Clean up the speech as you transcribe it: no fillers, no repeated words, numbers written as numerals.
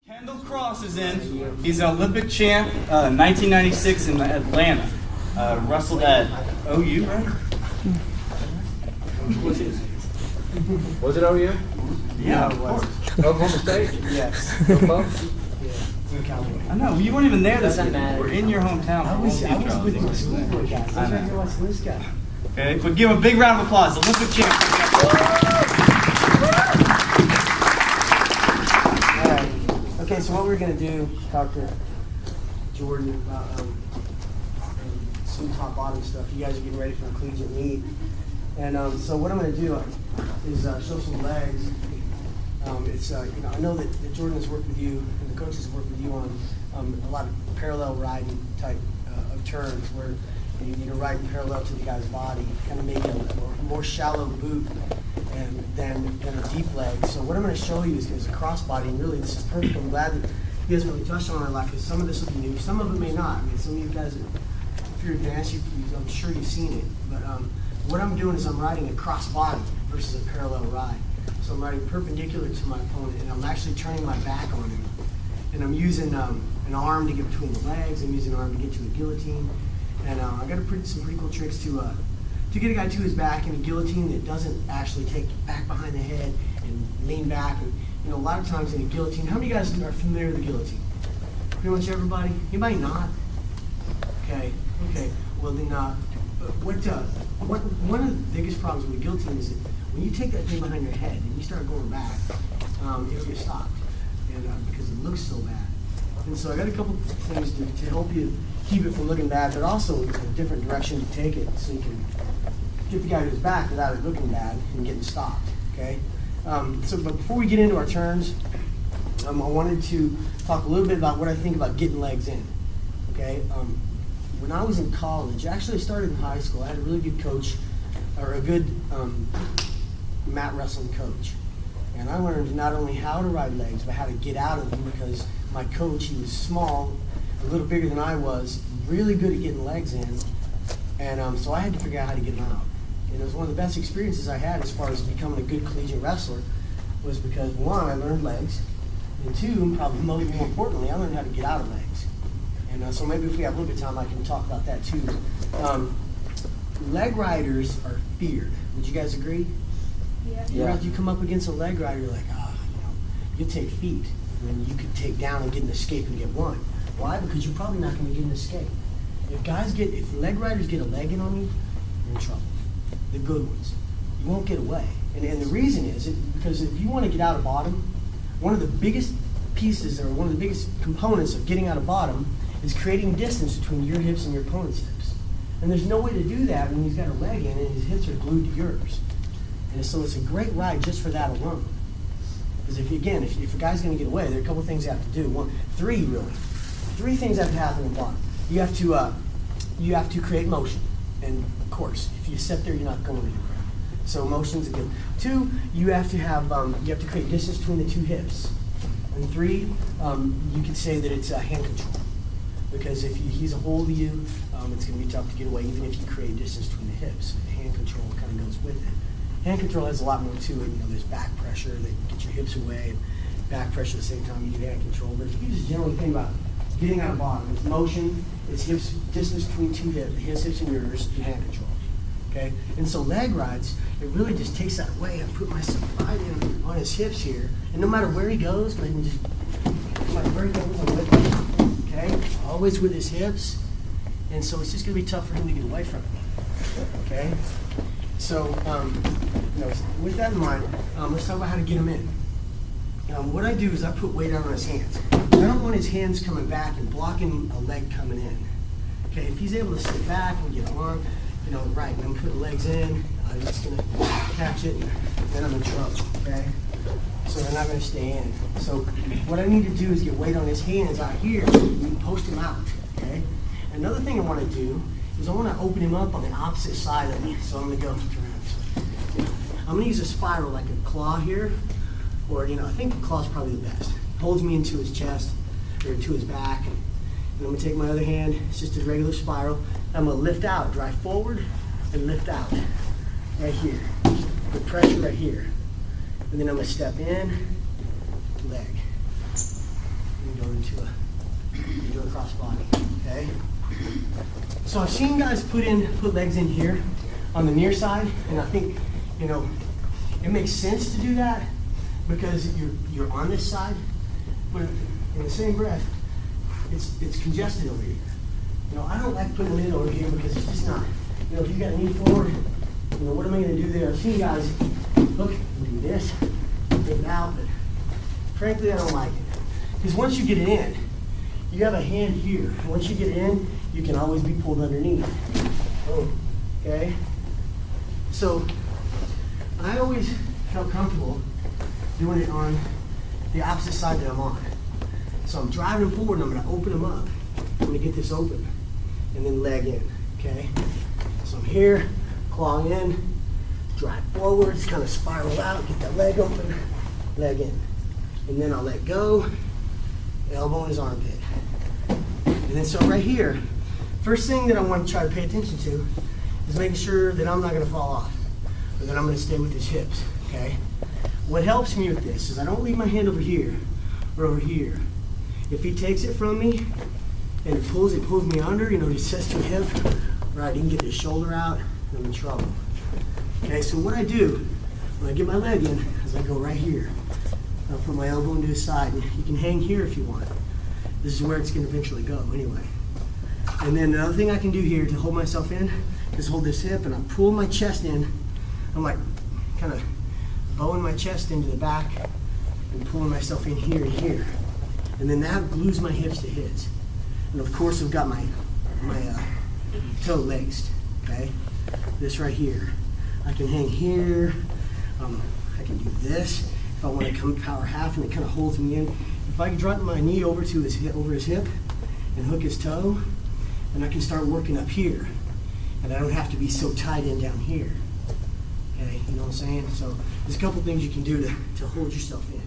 Kendall is in. He's an Olympic champ, 1996 in Atlanta. Wrestled at OU, right? Was it OU? Yeah, it was. Oklahoma State? Yes. Go Bucks? I know, you weren't even there this Doesn't year. matter. We're in your hometown. I was with my schoolboy guys. I was right here watching this guy. Okay, but give him a big round of applause. Olympic champ. Okay, so what we're going to do, talk to Jordan about some top-bottom stuff. You guys are getting ready for a collegiate meet. And so what I'm going to do is show some legs. I know that Jordan has worked with you, and the coaches have worked with you on a lot of parallel riding type of turns where you need to ride parallel to the guy's body, kind of maybe a more shallow boot than a deep leg. So what I'm going to show you is a crossbody, and really this is perfect. I'm glad that you guys really touched on it a lot, because some of this will be new, some of it may not. I mean, some of you guys, if you're advanced, I'm sure you've seen it. But what I'm doing is I'm riding a crossbody versus a parallel ride. So I'm riding perpendicular to my opponent, and I'm actually turning my back on him. And I'm using an arm to get between the legs. I'm using an arm to get to a guillotine. And I got some pretty cool tricks to get a guy to his back in a guillotine that doesn't actually take back behind the head and lean back. And a lot of times in a guillotine, how many guys are familiar with the guillotine? Pretty much everybody? Anybody not? Okay. Well then, one of the biggest problems with a guillotine is that when you take that thing behind your head and you start going back, it'll get stopped, and because it looks so bad. And so I got a couple things to help you keep it from looking bad, but also a different direction to take it, so you can get the guy to his back without it looking bad and getting stopped. Okay. But before we get into our turns, I wanted to talk a little bit about what I think about getting legs in. Okay. When I was in college, actually I started in high school. I had a really good coach, or a good mat wrestling coach. And I learned not only how to ride legs, but how to get out of them, because my coach, he was small, a little bigger than I was, really good at getting legs in. And so I had to figure out how to get them out. And it was one of the best experiences I had as far as becoming a good collegiate wrestler, was because one, I learned legs, and two, probably more importantly, I learned how to get out of legs. And so maybe if we have a little bit of time, I can talk about that too. Leg riders are feared. Would you guys agree? Yeah. If you come up against a leg rider, you're like, you take feet, and you could take down and get an escape and get one. Why? Because you're probably not going to get an escape. If leg riders get a leg in on you, you're in trouble. The good ones, you won't get away. And the reason is because if you want to get out of bottom, one of the biggest pieces, or one of the biggest components of getting out of bottom, is creating distance between your hips and your opponent's hips. And there's no way to do that when he's got a leg in and his hips are glued to yours. And so it's a great ride just for that alone. Because if a guy's going to get away, there are a couple things you have to do. Three things have to happen in bottom. You have to create motion. And of course, if you sit there, you're not going anywhere. So motion's good. Two, you have to create distance between the two hips. And three, you could say that it's hand control. Because if he's a hold of you, it's going to be tough to get away, even if you create distance between the hips. Hand control kind of goes with it. Hand control has a lot more to it. There's back pressure that gets your hips away, and back pressure at the same time you do hand control. But if you just generally think about getting out of bottom, it's motion, it's hips, distance between two hips, his hips and yours, and hand control. Okay? And so leg rides, it really just takes that away. I put myself right in on his hips here, and no matter where he goes, I can just, no matter where he goes, I'm with him. Okay? Always with his hips. And so it's just going to be tough for him to get away from it. Okay? So, with that in mind, let's talk about how to get him in. What I do is I put weight out on his hands. I don't want his hands coming back and blocking a leg coming in. Okay, if he's able to sit back and get an arm, right, and then put the legs in, I'm just going to catch it, and then I'm in trouble, okay? So they're not going to stay in. So what I need to do is get weight on his hands out here and post him out, okay? Another thing I want to do is I want to open him up on the opposite side of me. So I'm going to go, I'm going to use a spiral like a claw here, or, I think the claw is probably the best. Holds me into his chest, or into his back. And I'm going to take my other hand, it's just a regular spiral. I'm going to lift out, drive forward, and lift out, right here. Put pressure right here. And then I'm going to step in, leg. and go into a cross body, okay? So I've seen guys put legs in here on the near side, and I think, you know, it makes sense to do that because you're on this side, but in the same breath, it's congested over here. You know, I don't like putting them in over here because it's just not, you know, if you got a knee forward, you know, what am I going to do there? I've seen guys look and do this, get it out, but frankly, I don't like it. Because once you get it in, you have a hand here. And once you get it in, you can always be pulled underneath. Oh, okay? So, I always felt comfortable doing it on the opposite side that I'm on. So I'm driving them forward and I'm going to open them up. I'm going to get this open and then leg in, okay? So I'm here, claw in, drive forwards, kind of spiral out, get that leg open, leg in. And then I'll let go, elbow in his armpit. And then so right here, first thing that I want to try to pay attention to is making sure that I'm not going to fall off or that I'm going to stay with his hips, okay? What helps me with this is I don't leave my hand over here or over here. If he takes it from me and it pulls me under, you know, he sets to a hip, right, he can get his shoulder out, and I'm in trouble. Okay, so what I do when I get my leg in is I go right here. I'll put my elbow into his side. You can hang here if you want. This is where it's going to eventually go anyway. And then another thing I can do here to hold myself in is hold this hip and I pull my chest in. I'm like kind of bowing my chest into the back and pulling myself in here and here. And then that glues my hips to his. And of course I've got my toe laced, okay? This right here. I can hang here. I can do this. If I want to come power half and it kind of holds me in. If I can drop my knee over his hip and hook his toe, then I can start working up here. And I don't have to be so tied in down here. Okay, you know what I'm saying? So there's a couple things you can do to hold yourself in.